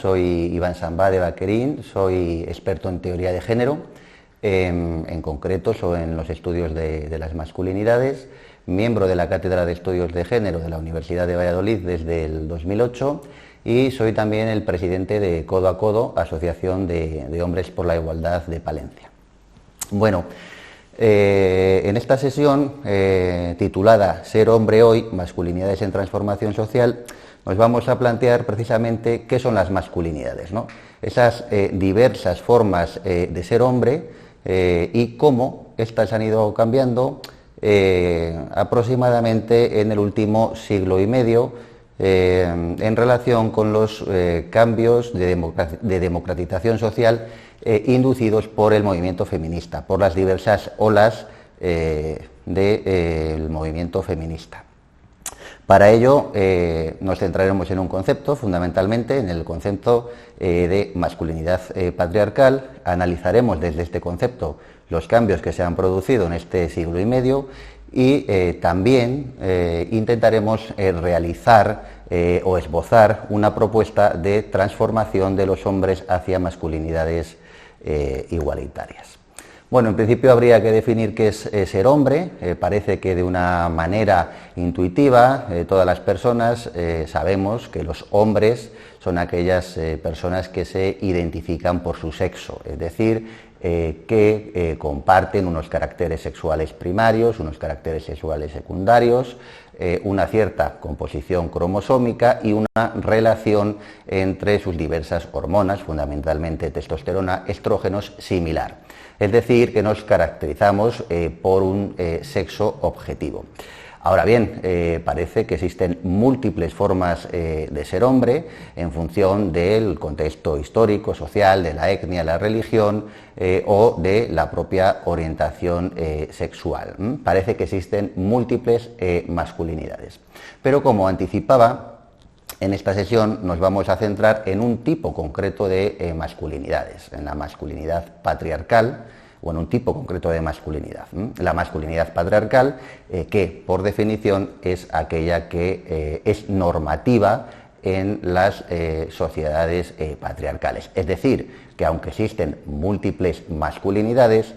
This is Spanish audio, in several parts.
soy Iván Sambá de Vaquerín, soy experto en teoría de género, en concreto soy en los estudios de las masculinidades, miembro de la Cátedra de Estudios de Género de la Universidad de Valladolid desde el 2008 y soy también el presidente de Codo a Codo, Asociación de Hombres por la Igualdad de Palencia. Bueno, en esta sesión titulada Ser hombre hoy, masculinidades en transformación social, nos vamos a plantear precisamente qué son las masculinidades, ¿no? Esas diversas formas de ser hombre y cómo éstas han ido cambiando aproximadamente en el último siglo y medio en relación con los cambios de democratización social inducidos por el movimiento feminista, por las diversas olas del movimiento feminista. Para ello nos centraremos en un concepto, fundamentalmente en el concepto de masculinidad patriarcal. Analizaremos desde este concepto los cambios que se han producido en este siglo y medio y también intentaremos realizar o esbozar una propuesta de transformación de los hombres hacia masculinidades igualitarias. Bueno, en principio habría que definir qué es ser hombre. Parece que de una manera intuitiva todas las personas sabemos que los hombres son aquellas personas que se identifican por su sexo, es decir, que comparten unos caracteres sexuales primarios, unos caracteres sexuales secundarios, una cierta composición cromosómica y una relación entre sus diversas hormonas, fundamentalmente testosterona, estrógenos, similar. Es decir, que nos caracterizamos por un sexo objetivo. Ahora bien, parece que existen múltiples formas de ser hombre en función del contexto histórico, social, de la etnia, la religión o de la propia orientación sexual. Parece que existen múltiples masculinidades. Pero como anticipaba, en esta sesión nos vamos a centrar en un tipo concreto de masculinidades, en la masculinidad patriarcal, o en un tipo concreto de masculinidad. La masculinidad patriarcal, que por definición es aquella que es normativa en las sociedades patriarcales. Es decir, que aunque existen múltiples masculinidades,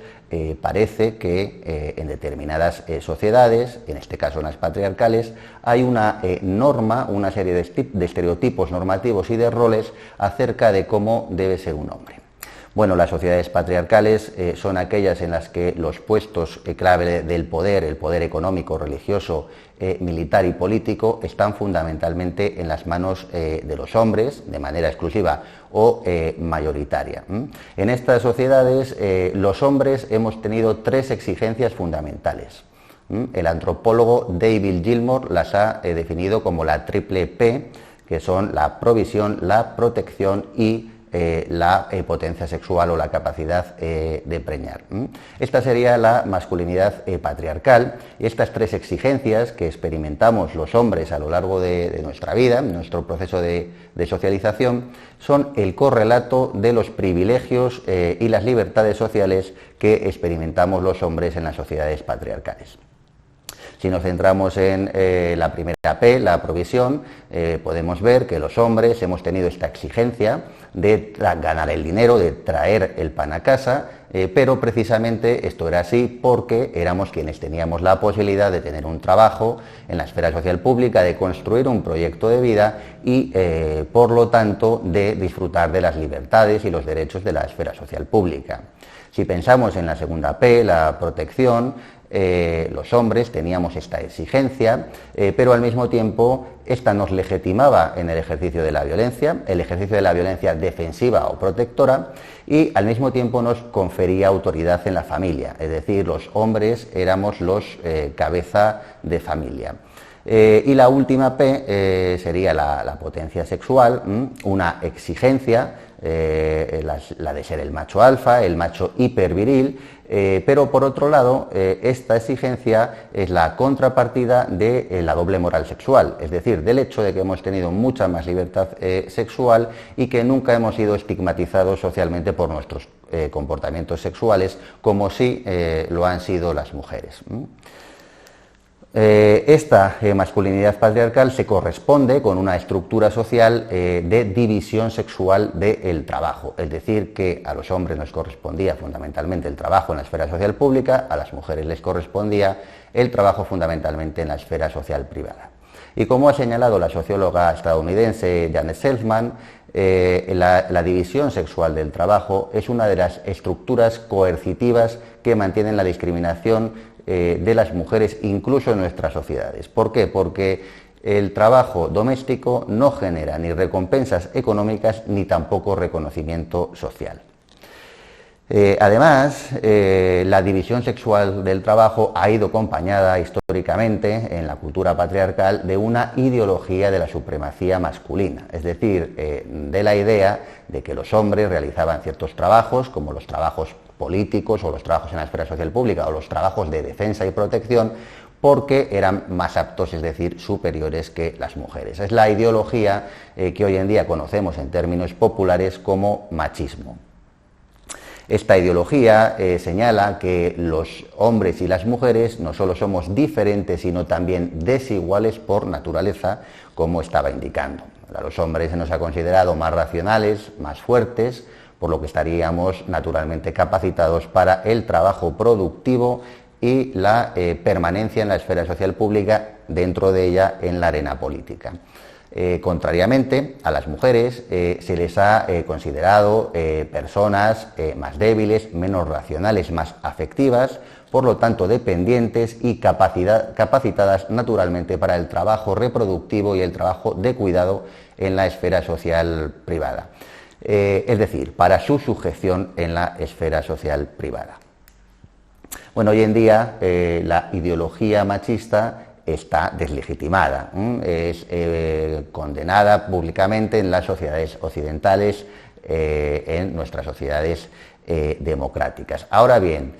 parece que en determinadas sociedades, en este caso en las patriarcales, hay una norma, una serie de estereotipos normativos y de roles acerca de cómo debe ser un hombre. Bueno, las sociedades patriarcales son aquellas en las que los puestos clave del poder, el poder económico, religioso, militar y político, están fundamentalmente en las manos de los hombres, de manera exclusiva o mayoritaria. En estas sociedades, los hombres hemos tenido tres exigencias fundamentales. El antropólogo David Gilmour las ha definido como la triple P, que son la provisión, la protección y la potencia sexual o la capacidad de preñar. Esta sería la masculinidad patriarcal y estas tres exigencias que experimentamos los hombres a lo largo de nuestra vida, en nuestro proceso de socialización, son el correlato de los privilegios y las libertades sociales que experimentamos los hombres en las sociedades patriarcales. Si nos centramos en la primera P, la provisión, podemos ver que los hombres hemos tenido esta exigencia de ganar el dinero, de traer el pan a casa, pero precisamente esto era así porque éramos quienes teníamos la posibilidad de tener un trabajo en la esfera social pública, de construir un proyecto de vida y, por lo tanto, de disfrutar de las libertades y los derechos de la esfera social pública. Si pensamos en la segunda P, la protección, los hombres teníamos esta exigencia, pero al mismo tiempo esta nos legitimaba en el ejercicio de la violencia, el ejercicio de la violencia defensiva o protectora, y al mismo tiempo nos confería autoridad en la familia, es decir, los hombres éramos los cabeza de familia. Y la última P sería la potencia sexual, una exigencia, la de ser el macho alfa, el macho hiperviril, pero por otro lado esta exigencia es la contrapartida de la doble moral sexual, es decir, del hecho de que hemos tenido mucha más libertad sexual y que nunca hemos sido estigmatizados socialmente por nuestros comportamientos sexuales como sí lo han sido las mujeres. Esta masculinidad patriarcal se corresponde con una estructura social de división sexual del trabajo, es decir, que a los hombres nos correspondía fundamentalmente el trabajo en la esfera social pública, a las mujeres les correspondía el trabajo fundamentalmente en la esfera social privada. Y como ha señalado la socióloga estadounidense Janet Selzman, la división sexual del trabajo es una de las estructuras coercitivas que mantienen la discriminación de las mujeres incluso en nuestras sociedades. ¿Por qué? Porque el trabajo doméstico no genera ni recompensas económicas ni tampoco reconocimiento social. Además, la división sexual del trabajo ha ido acompañada históricamente en la cultura patriarcal de una ideología de la supremacía masculina, es decir, de la idea de que los hombres realizaban ciertos trabajos, como los trabajos políticos o los trabajos en la esfera social pública o los trabajos de defensa y protección, porque eran más aptos, es decir, superiores que las mujeres. Es la ideología que hoy en día conocemos en términos populares como machismo. Esta ideología señala que los hombres y las mujeres no solo somos diferentes, sino también desiguales por naturaleza, como estaba indicando. A los hombres se nos ha considerado más racionales, más fuertes, por lo que estaríamos naturalmente capacitados para el trabajo productivo y la permanencia en la esfera social pública, dentro de ella en la arena política. Contrariamente, a las mujeres se les ha considerado personas más débiles, menos racionales, más afectivas, por lo tanto dependientes y capacitadas naturalmente para el trabajo reproductivo y el trabajo de cuidado en la esfera social privada. Es decir, para su sujeción en la esfera social privada. Bueno, hoy en día la ideología machista está deslegitimada, es condenada públicamente en las sociedades occidentales, en nuestras sociedades democráticas. Ahora bien,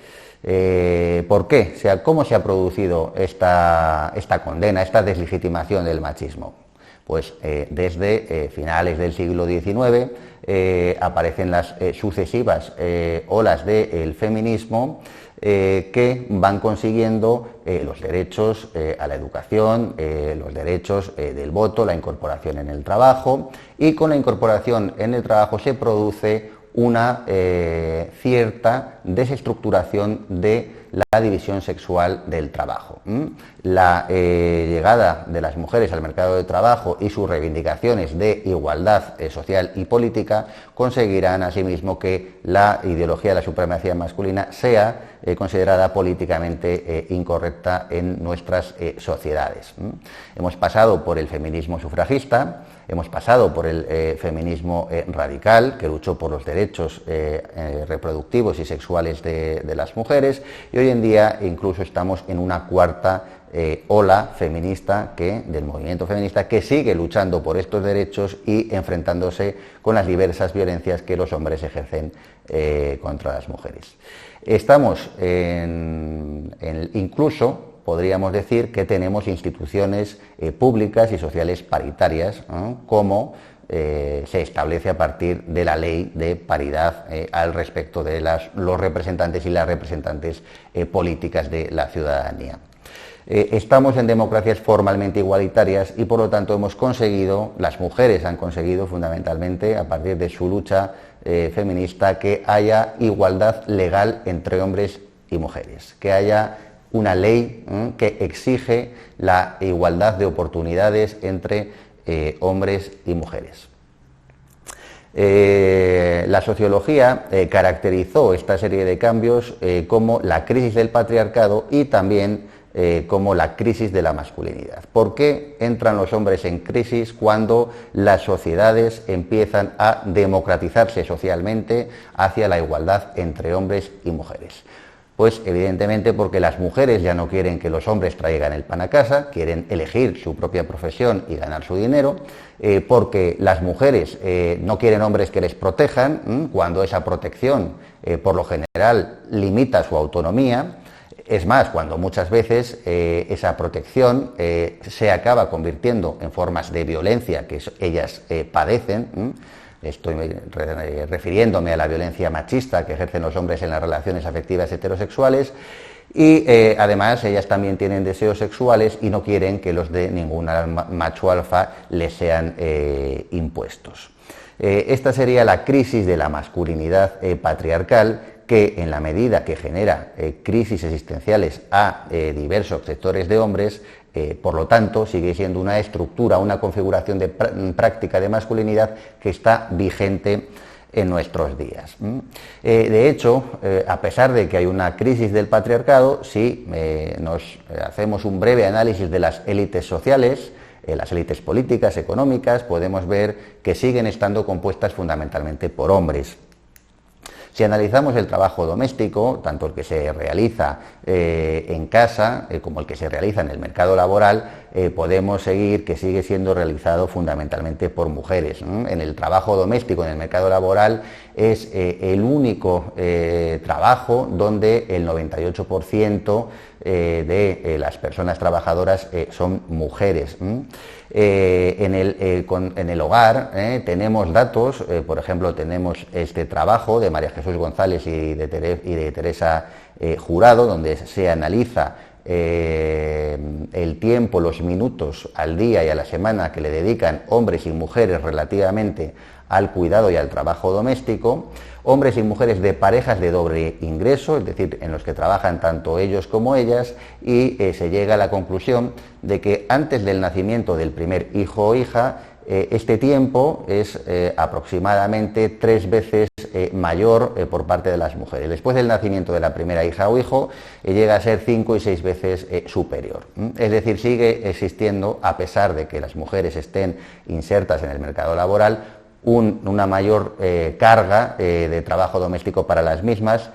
¿por qué? ¿Cómo se ha producido esta condena, esta deslegitimación del machismo? Pues desde finales del siglo XIX aparecen las sucesivas olas del feminismo que van consiguiendo los derechos a la educación, los derechos del voto, la incorporación en el trabajo, y con la incorporación en el trabajo se produce una cierta desestructuración de la división sexual del trabajo. La llegada de las mujeres al mercado de trabajo y sus reivindicaciones de igualdad social y política conseguirán asimismo que la ideología de la supremacía masculina sea considerada políticamente incorrecta en nuestras sociedades. Hemos pasado por el feminismo sufragista, hemos pasado por el feminismo radical, que luchó por los derechos reproductivos y sexuales de las mujeres, y hoy en día incluso estamos en una cuarta ola feminista del movimiento feminista, que sigue luchando por estos derechos y enfrentándose con las diversas violencias que los hombres ejercen contra las mujeres. Estamos incluso podríamos decir que tenemos instituciones públicas y sociales paritarias, como se establece a partir de la ley de paridad al respecto de los representantes y las representantes políticas de la ciudadanía. Estamos en democracias formalmente igualitarias y por lo tanto las mujeres han conseguido fundamentalmente a partir de su lucha feminista que haya igualdad legal entre hombres y mujeres, que haya una ley que exige la igualdad de oportunidades entre hombres y mujeres. La sociología caracterizó esta serie de cambios como la crisis del patriarcado y también como la crisis de la masculinidad. ¿Por qué entran los hombres en crisis cuando las sociedades empiezan a democratizarse socialmente hacia la igualdad entre hombres y mujeres? Pues evidentemente porque las mujeres ya no quieren que los hombres traigan el pan a casa, quieren elegir su propia profesión y ganar su dinero, porque las mujeres no quieren hombres que les protejan, cuando esa protección por lo general limita su autonomía. Es más, cuando muchas veces esa protección se acaba convirtiendo en formas de violencia que ellas padecen. Estoy refiriéndome a la violencia machista que ejercen los hombres en las relaciones afectivas heterosexuales. Y además ellas también tienen deseos sexuales y no quieren que los de ningún macho alfa les sean impuestos. Esta sería la crisis de la masculinidad patriarcal, que en la medida que genera crisis existenciales a diversos sectores de hombres, por lo tanto sigue siendo una estructura, una configuración de práctica de masculinidad que está vigente en nuestros días. De hecho, a pesar de que hay una crisis del patriarcado, si nos hacemos un breve análisis de las élites sociales, las élites políticas, económicas, podemos ver que siguen estando compuestas fundamentalmente por hombres. Si analizamos el trabajo doméstico, tanto el que se realiza en casa como el que se realiza en el mercado laboral, podemos seguir que sigue siendo realizado fundamentalmente por mujeres. En el trabajo doméstico, en el mercado laboral, es el único trabajo donde el 98% de las personas trabajadoras son mujeres. En el hogar tenemos datos, por ejemplo, tenemos este trabajo de María Jesús González y de Teresa Jurado, donde se analiza el tiempo, los minutos al día y a la semana que le dedican hombres y mujeres relativamente al cuidado y al trabajo doméstico, hombres y mujeres de parejas de doble ingreso, es decir, en los que trabajan tanto ellos como ellas, y se llega a la conclusión de que antes del nacimiento del primer hijo o hija, este tiempo es aproximadamente 3 veces mayor por parte de las mujeres. Después del nacimiento de la primera hija o hijo, llega a ser 5 y 6 veces superior. Es decir, sigue existiendo, a pesar de que las mujeres estén insertas en el mercado laboral, una mayor carga de trabajo doméstico para las mismas,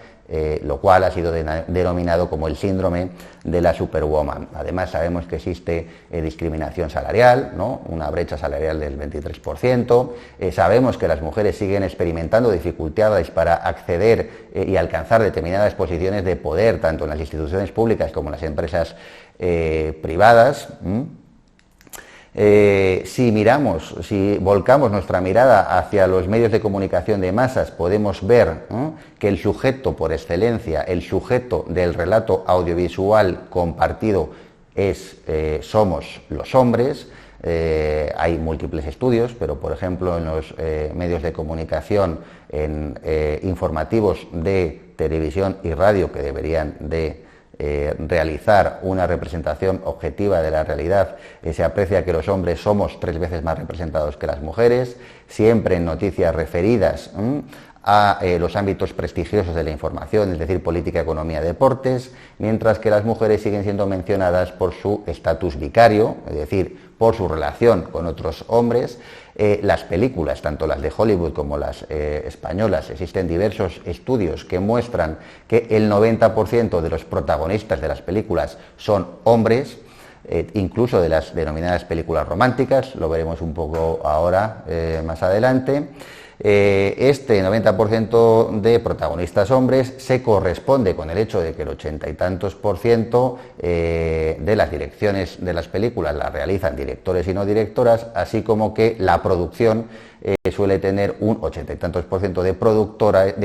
lo cual ha sido denominado como el síndrome de la superwoman. Además, sabemos que existe discriminación salarial, ¿no? Una brecha salarial del 23%. Sabemos que las mujeres siguen experimentando dificultades para acceder y alcanzar determinadas posiciones de poder, tanto en las instituciones públicas como en las empresas privadas. Si volcamos nuestra mirada hacia los medios de comunicación de masas, podemos ver que el sujeto por excelencia, el sujeto del relato audiovisual compartido somos los hombres. Hay múltiples estudios, pero por ejemplo en los medios de comunicación, informativos de televisión y radio, que deberían de realizar una representación objetiva de la realidad, se aprecia que los hombres somos 3 veces más representados que las mujeres, siempre en noticias referidas a los ámbitos prestigiosos de la información, es decir, política, economía, deportes, mientras que las mujeres siguen siendo mencionadas por su estatus vicario, es decir, por su relación con otros hombres. Las películas, tanto las de Hollywood como las españolas, existen diversos estudios que muestran que el 90% de los protagonistas de las películas son hombres, incluso de las denominadas películas románticas, lo veremos un poco ahora más adelante. Este 90% de protagonistas hombres se corresponde con el hecho de que el 80 y tantos % de las direcciones de las películas las realizan directores y no directoras, así como que la producción suele tener un 80 y tantos % de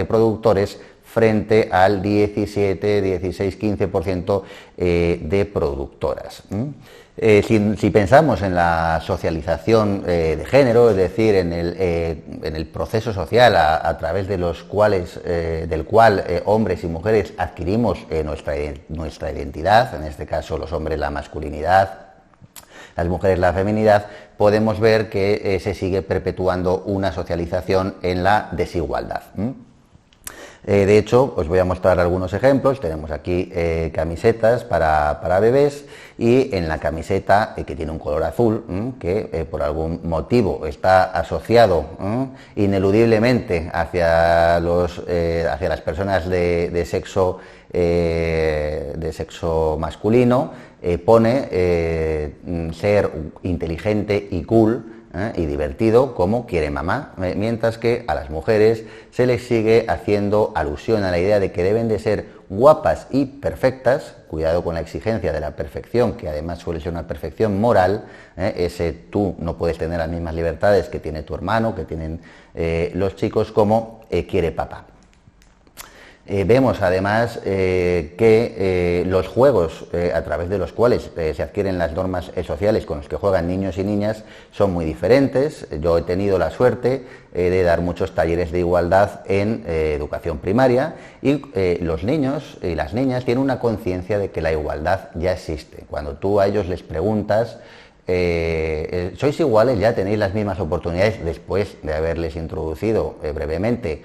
productores frente al 17, 16, 15% de productoras. Si pensamos en la socialización de género, es decir, en el proceso social a través de del cual hombres y mujeres adquirimos nuestra identidad, en este caso los hombres la masculinidad, las mujeres la feminidad, podemos ver que se sigue perpetuando una socialización en la desigualdad. De hecho, os voy a mostrar algunos ejemplos. Tenemos aquí camisetas para bebés, y en la camiseta, que tiene un color azul, que por algún motivo está asociado ineludiblemente hacia las personas de sexo masculino, pone ser inteligente y cool y divertido como quiere mamá, mientras que a las mujeres se les sigue haciendo alusión a la idea de que deben de ser guapas y perfectas. Cuidado con la exigencia de la perfección, que además suele ser una perfección moral. Tú no puedes tener las mismas libertades que tiene tu hermano, que tienen los chicos, como quiere papá. Vemos además que los juegos a través de los cuales se adquieren las normas sociales con los que juegan niños y niñas son muy diferentes. Yo he tenido la suerte de dar muchos talleres de igualdad en educación primaria y los niños y las niñas tienen una conciencia de que la igualdad ya existe. Cuando tú a ellos les preguntas ¿sois iguales? ¿Ya tenéis las mismas oportunidades? Después de haberles introducido brevemente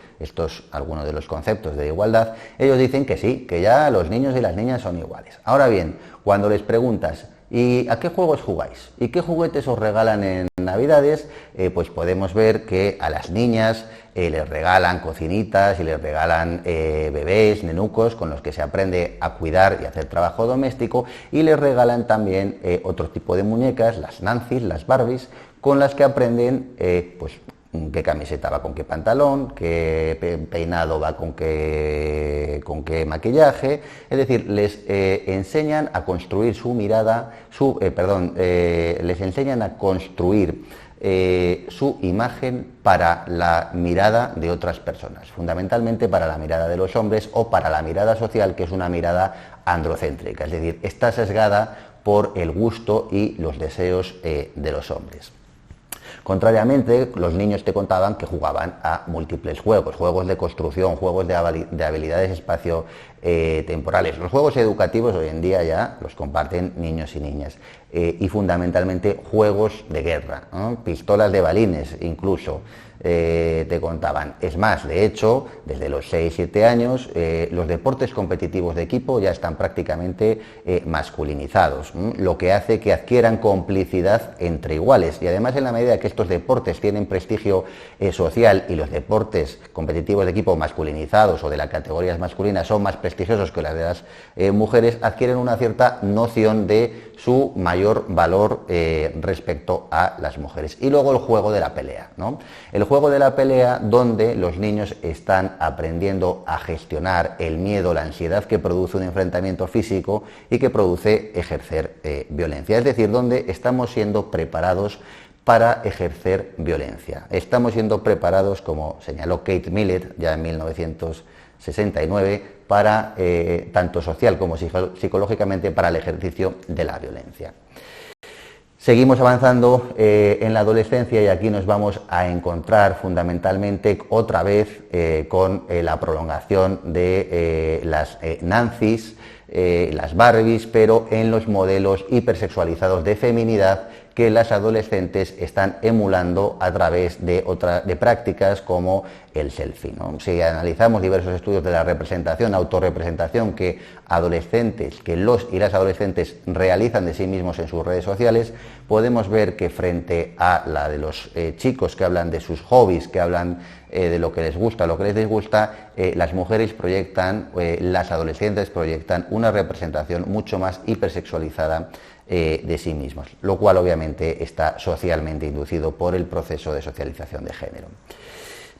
algunos de los conceptos de igualdad, ellos dicen que sí, que ya los niños y las niñas son iguales. Ahora bien, cuando les preguntas ¿y a qué juegos jugáis? ¿Y qué juguetes os regalan en Navidades? Pues podemos ver que a las niñas les regalan cocinitas y les regalan bebés, nenucos con los que se aprende a cuidar y hacer trabajo doméstico, y les regalan también otro tipo de muñecas, las Nancy, las Barbies, con las que aprenden pues qué camiseta va con qué pantalón, qué peinado va con qué maquillaje. Es decir, les enseñan a construir su mirada, les enseñan a construir su imagen para la mirada de otras personas, fundamentalmente para la mirada de los hombres o para la mirada social, que es una mirada androcéntrica, es decir, está sesgada por el gusto y los deseos de los hombres. Contrariamente, los niños te contaban que jugaban a múltiples juegos, juegos de construcción, juegos de habilidades espacio-temporales. Los juegos educativos hoy en día ya los comparten niños y niñas. Y fundamentalmente juegos de guerra, ¿no? Pistolas de balines incluso. Te contaban. Es más, de hecho, desde los 6-7 años, los deportes competitivos de equipo ya están prácticamente masculinizados, lo que hace que adquieran complicidad entre iguales. Y además, en la medida que estos deportes tienen prestigio social y los deportes competitivos de equipo masculinizados o de las categorías masculinas son más prestigiosos que las de las mujeres, adquieren una cierta noción de su mayor valor respecto a las mujeres. Y luego el juego de la pelea, ¿no? El juego de la pelea, donde los niños están aprendiendo a gestionar el miedo, la ansiedad que produce un enfrentamiento físico y que produce ejercer violencia. Es decir, donde estamos siendo preparados para ejercer violencia. Estamos siendo preparados, como señaló Kate Millett ya en 1969, para tanto social como psicológicamente para el ejercicio de la violencia. Seguimos avanzando en la adolescencia y aquí nos vamos a encontrar fundamentalmente otra vez con la prolongación de las Nancy's, las Barbies, pero en los modelos hipersexualizados de feminidad que las adolescentes están emulando a través de prácticas como el selfie, ¿no? Si analizamos diversos estudios de la representación, autorrepresentación que los y las adolescentes realizan de sí mismos en sus redes sociales, podemos ver que frente a la de los chicos que hablan de sus hobbies, que hablan de lo que les gusta, lo que les disgusta, las mujeres proyectan, las adolescentes proyectan una representación mucho más hipersexualizada de sí mismos, lo cual obviamente está socialmente inducido por el proceso de socialización de género.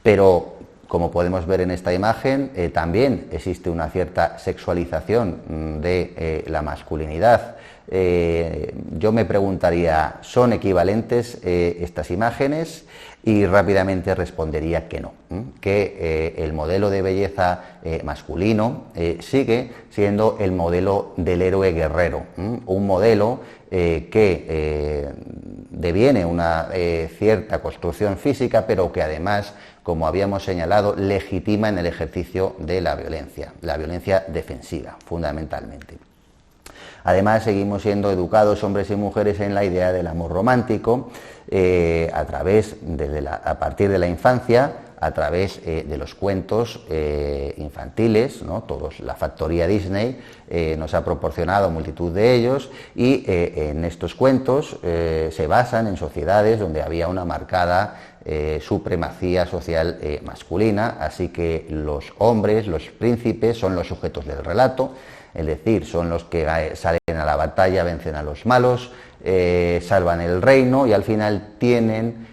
Pero, como podemos ver en esta imagen, también existe una cierta sexualización de la masculinidad. Yo me preguntaría, ¿son equivalentes estas imágenes? Y rápidamente respondería que no, que el modelo de belleza masculino sigue siendo el modelo del héroe guerrero, un modelo que deviene una cierta construcción física, pero que además, como habíamos señalado, legitima en el ejercicio de la violencia defensiva, fundamentalmente. Además, seguimos siendo educados hombres y mujeres en la idea del amor romántico a partir de la infancia, a través de los cuentos infantiles, ¿no? La factoría Disney nos ha proporcionado multitud de ellos y en estos cuentos se basan en sociedades donde había una marcada supremacía social masculina, así que los hombres, los príncipes, son los sujetos del relato, es decir, son los que salen a la batalla, vencen a los malos, salvan el reino y al final tienen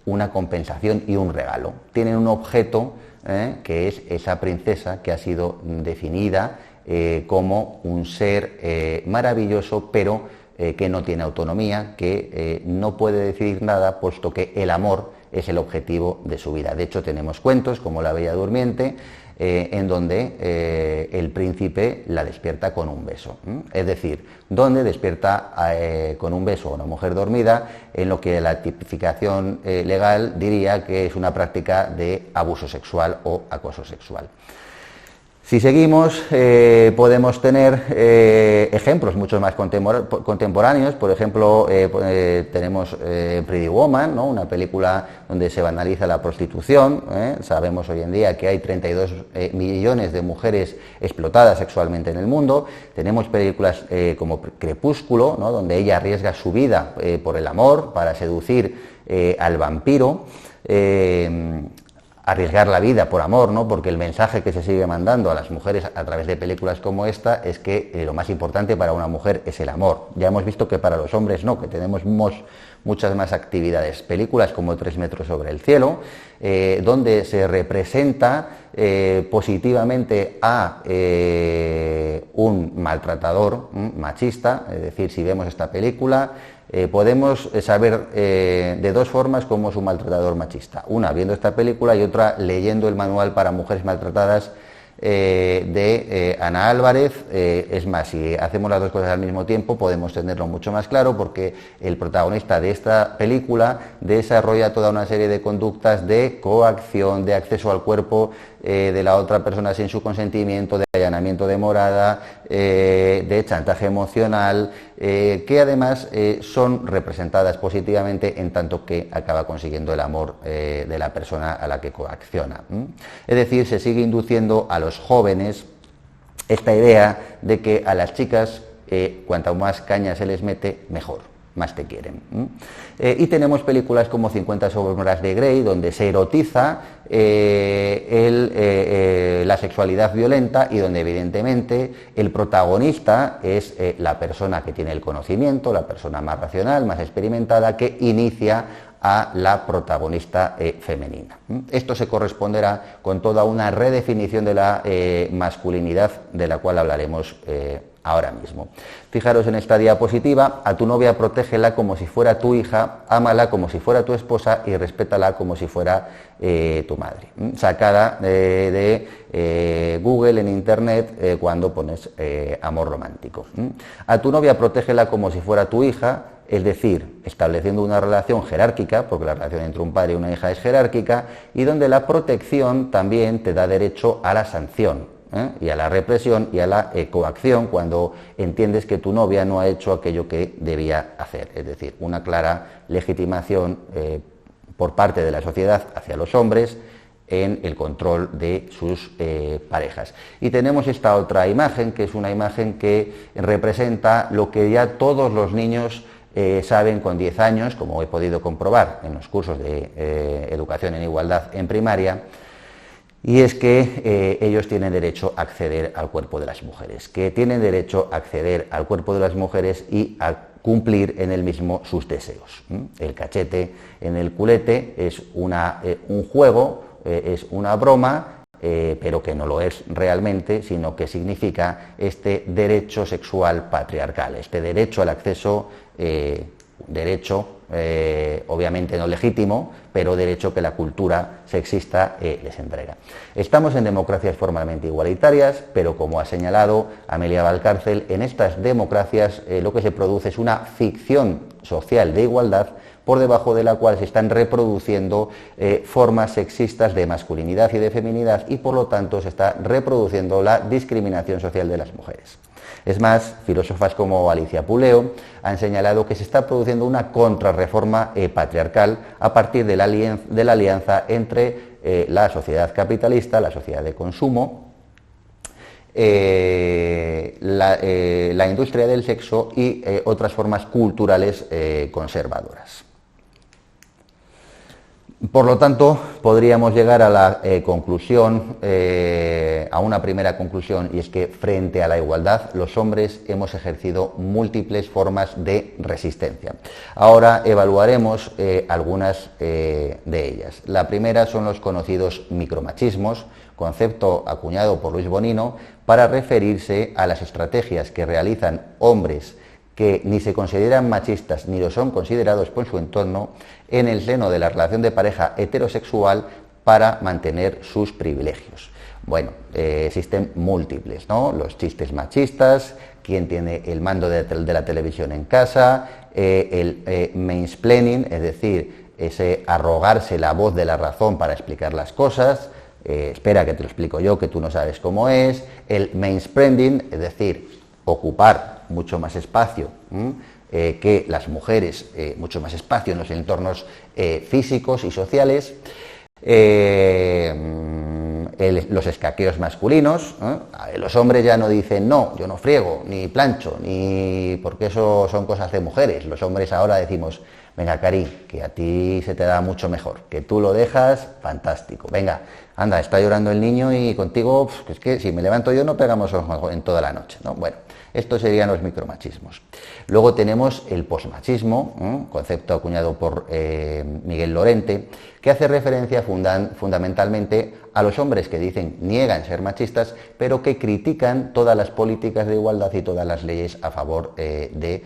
una compensación y un regalo. Tienen un objeto que es esa princesa que ha sido definida como un ser maravilloso, pero que no tiene autonomía, que no puede decidir nada, puesto que el amor es el objetivo de su vida. De hecho, tenemos cuentos como La Bella Durmiente, en donde el príncipe la despierta con un beso. Es decir, donde despierta con un beso a una mujer dormida, en lo que la tipificación legal diría que es una práctica de abuso sexual o acoso sexual. Si seguimos, podemos tener ejemplos mucho más contemporáneos. Por ejemplo, tenemos Pretty Woman, ¿no? Una película donde se banaliza la prostitución. Sabemos hoy en día que hay 32 millones de mujeres explotadas sexualmente en el mundo. Tenemos películas como Crepúsculo, ¿no? Donde ella arriesga su vida por el amor para seducir al vampiro. Arriesgar la vida por amor, ¿no? Porque el mensaje que se sigue mandando a las mujeres a través de películas como esta es que lo más importante para una mujer es el amor. Ya hemos visto que para los hombres no, que tenemos muchas más actividades. Películas como 3 metros sobre el cielo, donde se representa positivamente a un maltratador machista. Es decir, si vemos esta película, podemos saber de dos formas cómo es un maltratador machista. Una viendo esta película y otra leyendo el manual para mujeres maltratadas de Ana Álvarez. Es más, si hacemos las dos cosas al mismo tiempo podemos tenerlo mucho más claro, porque el protagonista de esta película desarrolla toda una serie de conductas de coacción, de acceso al cuerpo de la otra persona sin su consentimiento, de allanamiento de morada, de chantaje emocional, que además son representadas positivamente en tanto que acaba consiguiendo el amor de la persona a la que coacciona. Es decir, se sigue induciendo a los jóvenes esta idea de que a las chicas cuanto más caña se les mete, mejor, más te quieren. Y tenemos películas como 50 sombras de Grey, donde se erotiza la sexualidad violenta y donde evidentemente el protagonista es la persona que tiene el conocimiento, la persona más racional, más experimentada, que inicia a la protagonista femenina. Esto se corresponderá con toda una redefinición de la masculinidad, de la cual hablaremos ahora mismo. Fijaros en esta diapositiva: a tu novia protégela como si fuera tu hija, ámala como si fuera tu esposa y respétala como si fuera tu madre. Sacada de Google en Internet cuando pones amor romántico. A tu novia protégela como si fuera tu hija, es decir, estableciendo una relación jerárquica, porque la relación entre un padre y una hija es jerárquica, y donde la protección también te da derecho a la sanción, y a la represión y a la coacción cuando entiendes que tu novia no ha hecho aquello que debía hacer. Es decir, una clara legitimación por parte de la sociedad hacia los hombres en el control de sus parejas. Y tenemos esta otra imagen, que es una imagen que representa lo que ya todos los niños saben con 10 años, como he podido comprobar en los cursos de educación en igualdad en primaria, y es que ellos tienen derecho a acceder al cuerpo de las mujeres, que tienen derecho a acceder al cuerpo de las mujeres y a cumplir en el mismo sus deseos. El cachete en el culete es un juego, es una broma, pero que no lo es realmente, sino que significa este derecho sexual patriarcal, este derecho al acceso, obviamente no legítimo, pero derecho que la cultura sexista les entrega. Estamos en democracias formalmente igualitarias, pero como ha señalado Amelia Valcárcel, en estas democracias lo que se produce es una ficción social de igualdad por debajo de la cual se están reproduciendo formas sexistas de masculinidad y de feminidad, y por lo tanto se está reproduciendo la discriminación social de las mujeres. Es más, filósofas como Alicia Puleo han señalado que se está produciendo una contrarreforma patriarcal a partir de la alianza entre la sociedad capitalista, la sociedad de consumo, la industria del sexo y otras formas culturales conservadoras. Por lo tanto, podríamos llegar a la conclusión, a una primera conclusión, y es que frente a la igualdad los hombres hemos ejercido múltiples formas de resistencia. Ahora evaluaremos algunas de ellas. La primera son los conocidos micromachismos, concepto acuñado por Luis Bonino para referirse a las estrategias que realizan hombres que ni se consideran machistas ni lo son considerados por su entorno en el seno de la relación de pareja heterosexual para mantener sus privilegios. Bueno, existen múltiples, ¿no? Los chistes machistas, quién tiene el mando de la televisión en casa, el mansplaining, es decir, ese arrogarse la voz de la razón para explicar las cosas, espera que te lo explico yo, que tú no sabes cómo es, el manspreading, es decir, ocupar mucho más espacio que las mujeres, mucho más espacio en los entornos físicos y sociales, los escaqueos masculinos, los hombres ya no dicen no, yo no friego, ni plancho, ni porque eso son cosas de mujeres. Los hombres ahora decimos, venga, Cari, que a ti se te da mucho mejor, que tú lo dejas, fantástico. Venga, anda, está llorando el niño y contigo, es que si me levanto yo no pegamos ojos en toda la noche, ¿no? Bueno, estos serían los micromachismos. Luego tenemos el posmachismo, concepto acuñado por Miguel Lorente, que hace referencia fundamentalmente a los hombres que niegan ser machistas, pero que critican todas las políticas de igualdad y todas las leyes a favor de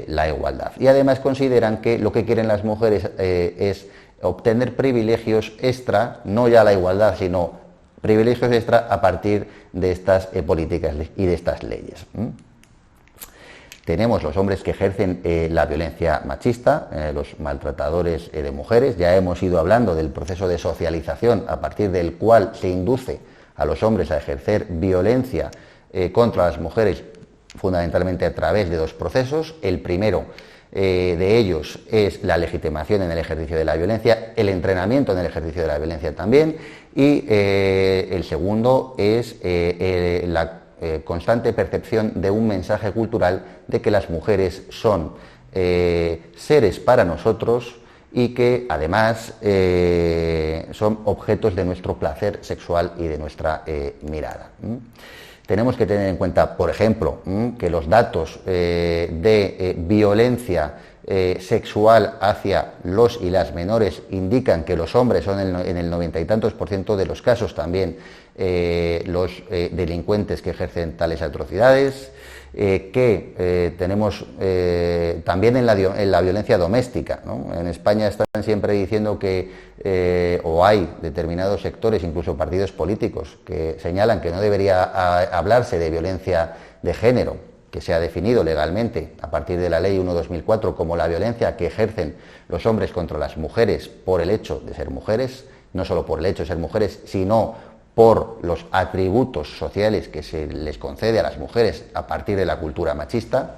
la igualdad. Y además consideran que lo que quieren las mujeres es obtener privilegios extra, no ya la igualdad, sino privilegios extra a partir de estas políticas y de estas leyes. Tenemos los hombres que ejercen la violencia machista, los maltratadores de mujeres. Ya hemos ido hablando del proceso de socialización a partir del cual se induce a los hombres a ejercer violencia contra las mujeres, fundamentalmente a través de dos procesos. El primero de ellos es la legitimación en el ejercicio de la violencia, el entrenamiento en el ejercicio de la violencia también, y el segundo es la constante percepción de un mensaje cultural de que las mujeres son seres para nosotros y que además son objetos de nuestro placer sexual y de nuestra mirada. Tenemos que tener en cuenta, por ejemplo, que los datos de violencia sexual hacia los y las menores indican que los hombres son en el 90 y tantos % de los casos también los delincuentes que ejercen tales atrocidades, que tenemos también en la violencia doméstica, ¿no? En España están siempre diciendo que o hay determinados sectores, incluso partidos políticos, que señalan que no debería hablarse de violencia de género, que se ha definido legalmente a partir de la Ley 1/2004 como la violencia que ejercen los hombres contra las mujeres por el hecho de ser mujeres, no solo por el hecho de ser mujeres, sino por los atributos sociales que se les concede a las mujeres a partir de la cultura machista.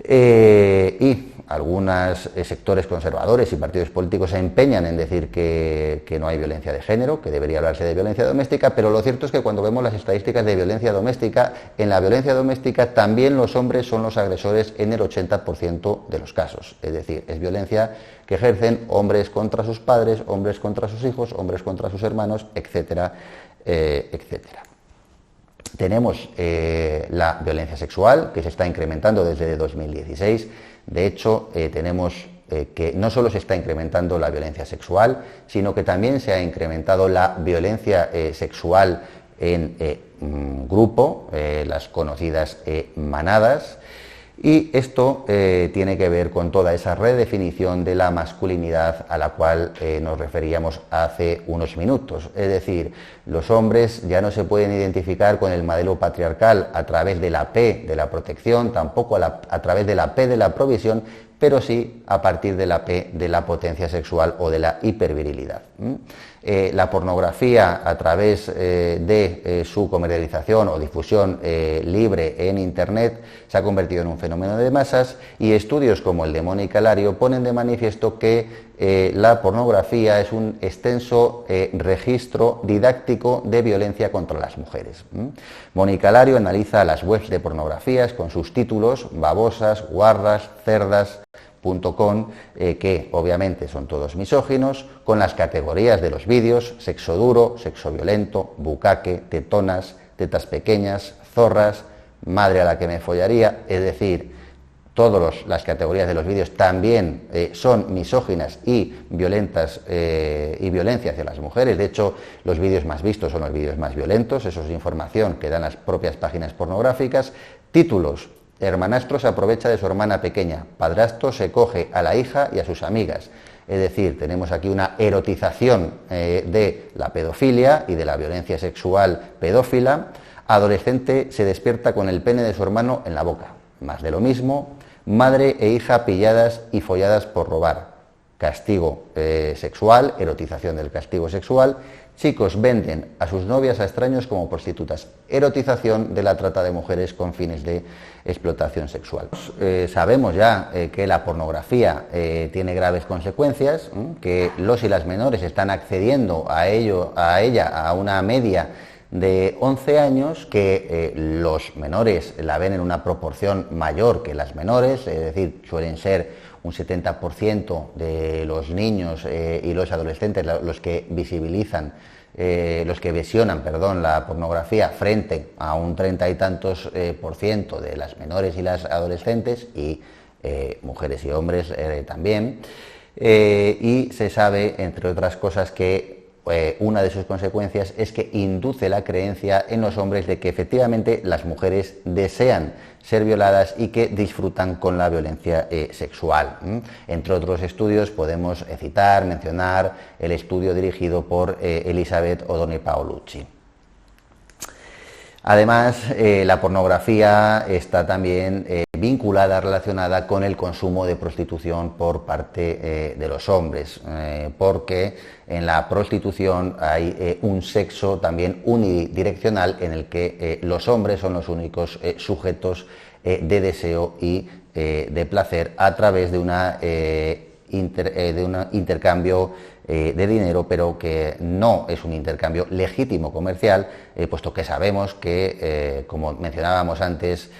Y algunos sectores conservadores y partidos políticos se empeñan en decir que no hay violencia de género, que debería hablarse de violencia doméstica, pero lo cierto es que cuando vemos las estadísticas de violencia doméstica, en la violencia doméstica también los hombres son los agresores en el 80% de los casos. Es decir, es violencia que ejercen hombres contra sus padres, hombres contra sus hijos, hombres contra sus hermanos, etcétera, etcétera. Tenemos la violencia sexual, que se está incrementando desde 2016. De hecho, tenemos que no solo se está incrementando la violencia sexual, sino que también se ha incrementado la violencia sexual en grupo, las conocidas manadas. Y esto tiene que ver con toda esa redefinición de la masculinidad a la cual nos referíamos hace unos minutos. Es decir, los hombres ya no se pueden identificar con el modelo patriarcal a través de la P de la protección, tampoco a través de la P de la provisión, pero sí a partir de la P de la potencia sexual o de la hipervirilidad. La pornografía, a través de su comercialización o difusión libre en Internet, se ha convertido en un fenómeno de masas, y estudios como el de Mónica Lario ponen de manifiesto que la pornografía es un extenso registro didáctico de violencia contra las mujeres. Mónica Lario analiza las webs de pornografías con sus títulos babosas, guarras, cerdas, .com, que obviamente son todos misóginos, con las categorías de los vídeos: sexo duro, sexo violento, bucaque, tetonas, tetas pequeñas, zorras, madre a la que me follaría. Es decir, todas las categorías de los vídeos también son misóginas y violentas, y violencia hacia las mujeres. De hecho, los vídeos más vistos son los vídeos más violentos. Eso es información que dan las propias páginas pornográficas. Títulos: hermanastro se aprovecha de su hermana pequeña, padrastro se coge a la hija y a sus amigas. es decir, tenemos aquí una erotización de la pedofilia y de la violencia sexual pedófila. Adolescente se despierta con el pene de su hermano en la boca. Más de lo mismo. Madre e hija pilladas y folladas por robar. Castigo sexual, erotización del castigo sexual. Chicos venden a sus novias a extraños como prostitutas. Erotización de la trata de mujeres con fines de explotación sexual. Sabemos ya que la pornografía tiene graves consecuencias, que los y las menores están accediendo a ella a una media de 11 años, que los menores la ven en una proporción mayor que las menores, es decir, suelen ser un 70% de los niños y los adolescentes los que visibilizan, visionan la pornografía, frente a un 30 y tantos por ciento de las menores y las adolescentes, y mujeres y hombres también. Y se sabe, entre otras cosas, que una de sus consecuencias es que induce la creencia en los hombres de que efectivamente las mujeres desean ser violadas y que disfrutan con la violencia sexual. Entre otros estudios podemos mencionar el estudio dirigido por Elisabeth Odone Paolucci. Además, la pornografía está también vinculada, relacionada con el consumo de prostitución por parte de los hombres, porque en la prostitución hay un sexo también unidireccional en el que los hombres son los únicos sujetos de deseo y de placer a través de un intercambio de dinero, pero que no es un intercambio legítimo comercial, puesto que sabemos que, como mencionábamos antes,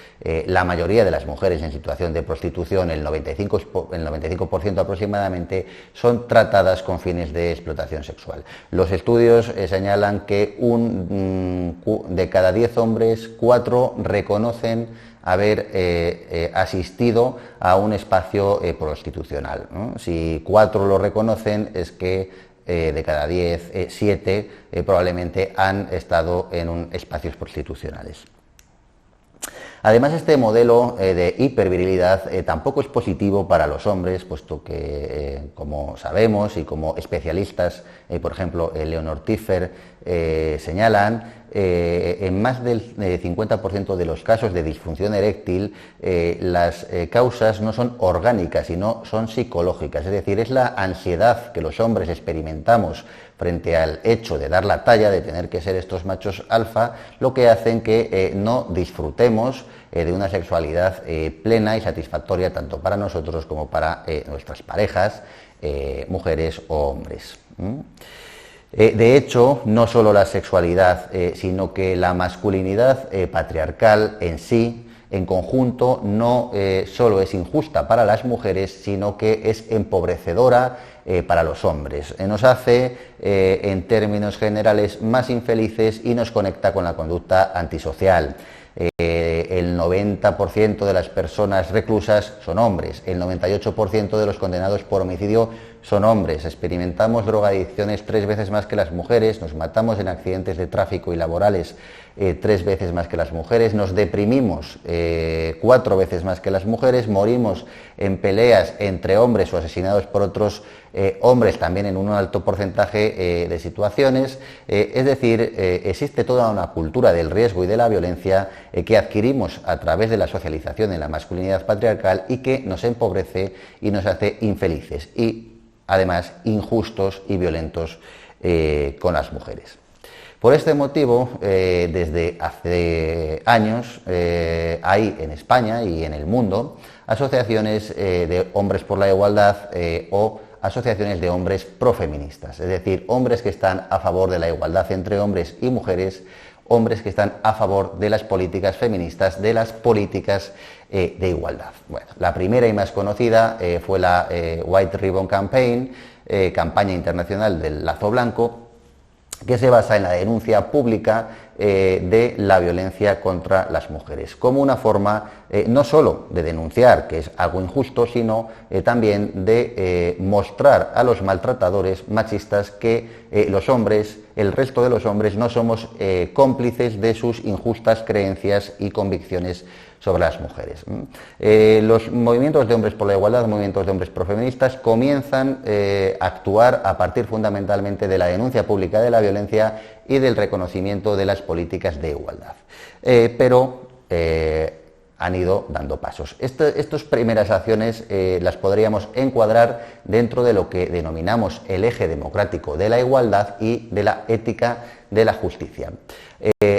la mayoría de las mujeres en situación de prostitución, el 95% aproximadamente, son tratadas con fines de explotación sexual. Los estudios señalan que de cada 10 hombres, 4 reconocen haber asistido a un espacio prostitucional, ¿no? Si 4 lo reconocen, es que de cada 10, 7 probablemente han estado en espacios prostitucionales. Además, este modelo de hipervirilidad tampoco es positivo para los hombres, puesto que, como sabemos y como especialistas, por ejemplo, Leonor Tiefer, señalan, en más del 50% de los casos de disfunción eréctil, las causas no son orgánicas, sino son psicológicas. Es decir, es la ansiedad que los hombres experimentamos frente al hecho de dar la talla, de tener que ser estos machos alfa, lo que hacen que no disfrutemos de una sexualidad plena y satisfactoria, tanto para nosotros como para nuestras parejas, mujeres o hombres. De hecho, no solo la sexualidad, sino que la masculinidad patriarcal en sí, en conjunto, no solo es injusta para las mujeres, sino que es empobrecedora para los hombres. Nos hace, en términos generales, más infelices y nos conecta con la conducta antisocial. El 90% de las personas reclusas son hombres, el 98% de los condenados por homicidio son hombres, experimentamos drogadicciones 3 veces más que las mujeres, nos matamos en accidentes de tráfico y laborales 3 veces más que las mujeres, nos deprimimos 4 veces más que las mujeres, morimos en peleas entre hombres o asesinados por otros hombres también en un alto porcentaje de situaciones. Es decir, existe toda una cultura del riesgo y de la violencia que adquirimos a través de la socialización en la masculinidad patriarcal y que nos empobrece y nos hace infelices y además injustos y violentos con las mujeres. Por este motivo, desde hace años hay en España y en el mundo asociaciones de hombres por la igualdad o asociaciones de hombres profeministas, es decir, hombres que están a favor de la igualdad entre hombres y mujeres, hombres que están a favor de las políticas feministas, de las políticas de igualdad. Bueno, la primera y más conocida fue la White Ribbon Campaign, campaña internacional del lazo blanco, que se basa en la denuncia pública de la violencia contra las mujeres, como una forma no solo de denunciar que es algo injusto, sino también de mostrar a los maltratadores machistas que los hombres, el resto de los hombres, no somos cómplices de sus injustas creencias y convicciones sobre las mujeres. Los movimientos de hombres por la igualdad, movimientos de hombres profeministas, comienzan a actuar a partir fundamentalmente de la denuncia pública de la violencia y del reconocimiento de las políticas de igualdad. Pero han ido dando pasos. Estas primeras acciones las podríamos encuadrar dentro de lo que denominamos el eje democrático de la igualdad y de la ética de la justicia.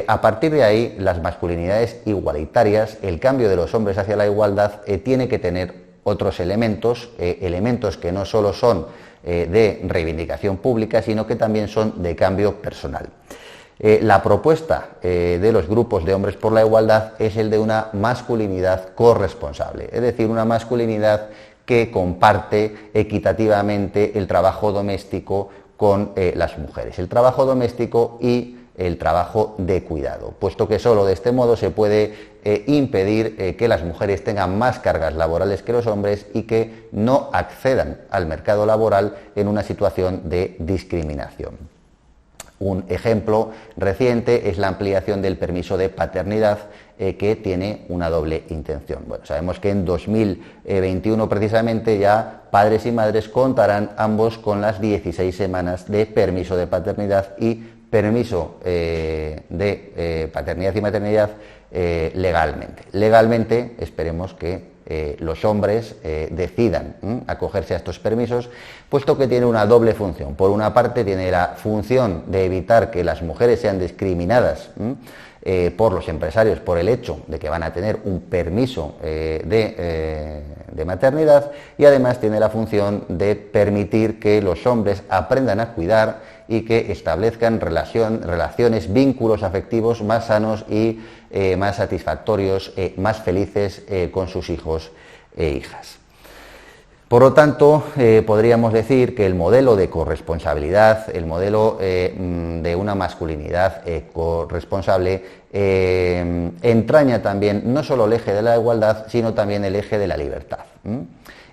A partir de ahí, las masculinidades igualitarias, el cambio de los hombres hacia la igualdad, tiene que tener otros elementos, elementos que no solo son de reivindicación pública, sino que también son de cambio personal. La propuesta de los grupos de hombres por la igualdad es el de una masculinidad corresponsable, es decir, una masculinidad que comparte equitativamente el trabajo doméstico con las mujeres, el trabajo doméstico y el trabajo de cuidado, puesto que solo de este modo se puede impedir que las mujeres tengan más cargas laborales que los hombres y que no accedan al mercado laboral en una situación de discriminación. Un ejemplo reciente es la ampliación del permiso de paternidad que tiene una doble intención. Bueno, sabemos que en 2021 precisamente ya padres y madres contarán ambos con las 16 semanas de permiso de paternidad y permiso de paternidad y maternidad legalmente. Legalmente esperemos que los hombres decidan acogerse a estos permisos, puesto que tiene una doble función. Por una parte tiene la función de evitar que las mujeres sean discriminadas por los empresarios por el hecho de que van a tener un permiso de maternidad, y además tiene la función de permitir que los hombres aprendan a cuidar y que establezcan relaciones, vínculos afectivos más sanos y más satisfactorios, más felices con sus hijos e hijas. Por lo tanto, podríamos decir que el modelo de corresponsabilidad, el modelo de una masculinidad corresponsable, entraña también no solo el eje de la igualdad, sino también el eje de la libertad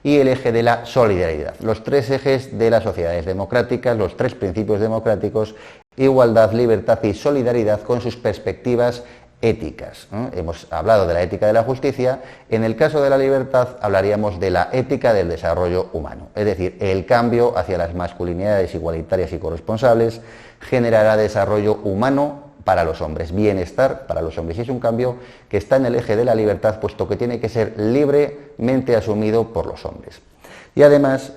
y el eje de la solidaridad. Los tres ejes de las sociedades democráticas, los tres principios democráticos: igualdad, libertad y solidaridad, con sus perspectivas éticas. Hemos hablado de la ética de la justicia. En el caso de la libertad hablaríamos de la ética del desarrollo humano, es decir, el cambio hacia las masculinidades igualitarias y corresponsables generará desarrollo humano para los hombres, bienestar para los hombres, y es un cambio que está en el eje de la libertad, puesto que tiene que ser libremente asumido por los hombres. Y además,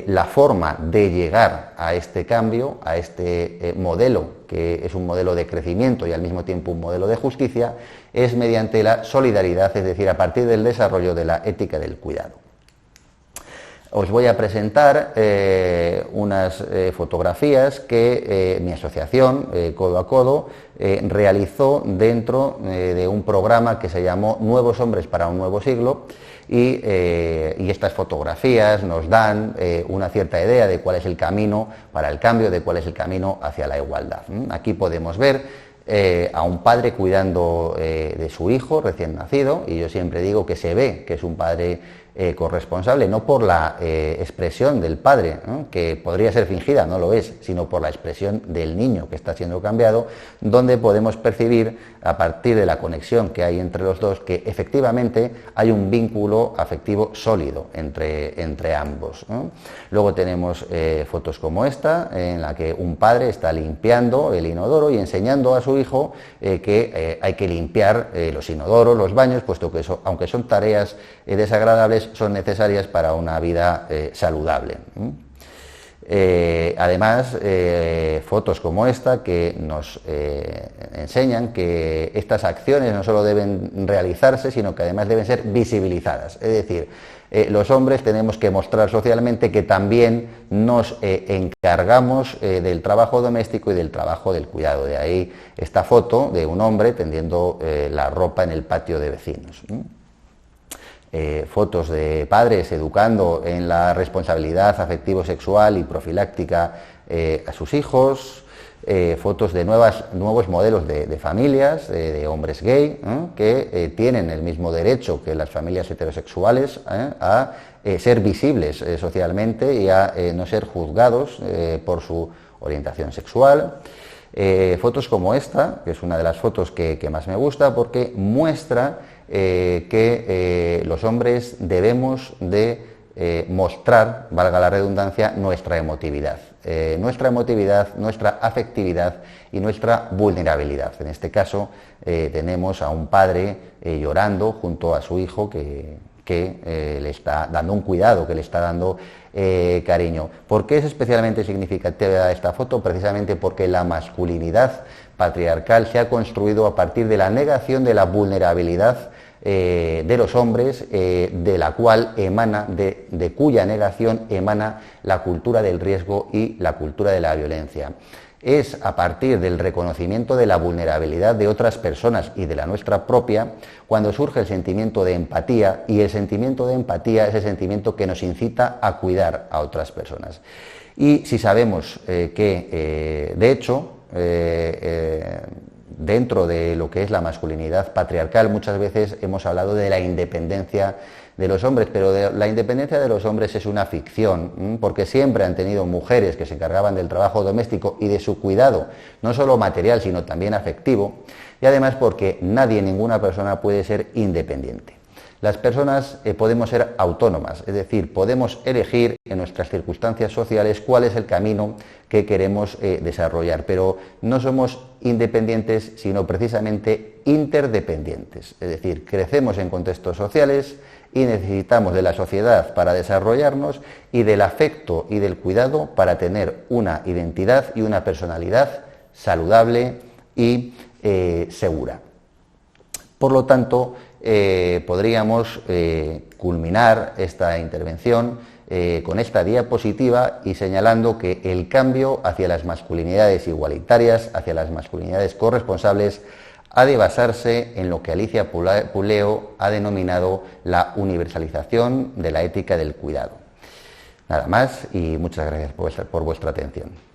la forma de llegar a este cambio, a este modelo, que es un modelo de crecimiento y al mismo tiempo un modelo de justicia, es mediante la solidaridad, es decir, a partir del desarrollo de la ética del cuidado. Os voy a presentar unas fotografías que mi asociación, Codo a Codo, realizó dentro de un programa que se llamó Nuevos Hombres para un Nuevo Siglo, y estas fotografías nos dan una cierta idea de cuál es el camino para el cambio, de cuál es el camino hacia la igualdad. Aquí podemos ver a un padre cuidando de su hijo recién nacido, y yo siempre digo que se ve que es un padre corresponsable, no por la expresión del padre, ¿no?, que podría ser fingida, no lo es, sino por la expresión del niño que está siendo cambiado, donde podemos percibir, a partir de la conexión que hay entre los dos, que efectivamente hay un vínculo afectivo sólido entre ambos, ¿no? Luego tenemos fotos como esta, en la que un padre está limpiando el inodoro y enseñando a su hijo que hay que limpiar los inodoros, los baños, puesto que eso, aunque son tareas desagradables, son necesarias para una vida saludable. Además, fotos como esta que nos enseñan que estas acciones no solo deben realizarse, sino que además deben ser visibilizadas. Es decir, los hombres tenemos que mostrar socialmente que también nos encargamos del trabajo doméstico y del trabajo del cuidado. De ahí esta foto de un hombre tendiendo la ropa en el patio de vecinos. Fotos de padres educando en la responsabilidad afectivo-sexual y profiláctica a sus hijos, fotos de nuevos modelos de familias, de hombres gay, que tienen el mismo derecho que las familias heterosexuales a ser visibles socialmente y a no ser juzgados por su orientación sexual. Fotos como esta, que es una de las fotos que más me gusta, porque muestra que los hombres debemos de mostrar, valga la redundancia, nuestra emotividad, nuestra afectividad y nuestra vulnerabilidad. En este caso tenemos a un padre llorando junto a su hijo que le está dando un cuidado, que le está dando cariño. ¿Por qué es especialmente significativa esta foto? Precisamente porque la masculinidad patriarcal se ha construido a partir de la negación de la vulnerabilidad de los hombres, de la cual emana, de cuya negación emana la cultura del riesgo y la cultura de la violencia. Es a partir del reconocimiento de la vulnerabilidad de otras personas y de la nuestra propia cuando surge el sentimiento de empatía, y el sentimiento de empatía es el sentimiento que nos incita a cuidar a otras personas. Y si sabemos que, de hecho, dentro de lo que es la masculinidad patriarcal, muchas veces hemos hablado de la independencia de los hombres, pero la independencia de los hombres es una ficción, porque siempre han tenido mujeres que se encargaban del trabajo doméstico y de su cuidado, no solo material, sino también afectivo, y además porque nadie, ninguna persona puede ser independiente. Las personas podemos ser autónomas, es decir, podemos elegir en nuestras circunstancias sociales cuál es el camino que queremos desarrollar, pero no somos independientes, sino precisamente interdependientes, es decir, crecemos en contextos sociales y necesitamos de la sociedad para desarrollarnos y del afecto y del cuidado para tener una identidad y una personalidad saludable y segura. Por lo tanto, podríamos culminar esta intervención con esta diapositiva y señalando que el cambio hacia las masculinidades igualitarias, hacia las masculinidades corresponsables, ha de basarse en lo que Alicia Puleo ha denominado la universalización de la ética del cuidado. Nada más y muchas gracias por vuestra atención.